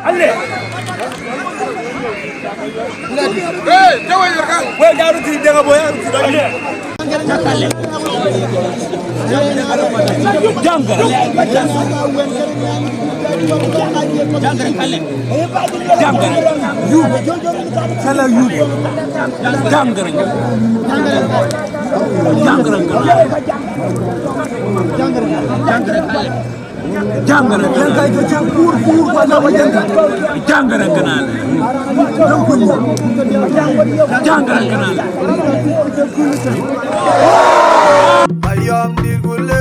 Alle. Weh, jaru ti denga boya. Alle. Janggar. Janggar alle. Janggar. You. Sala you. Janggar. Janggar. Janggar alle. Janggar kay ko pur wala wajan janggar kanal janggar kanal ayam di gule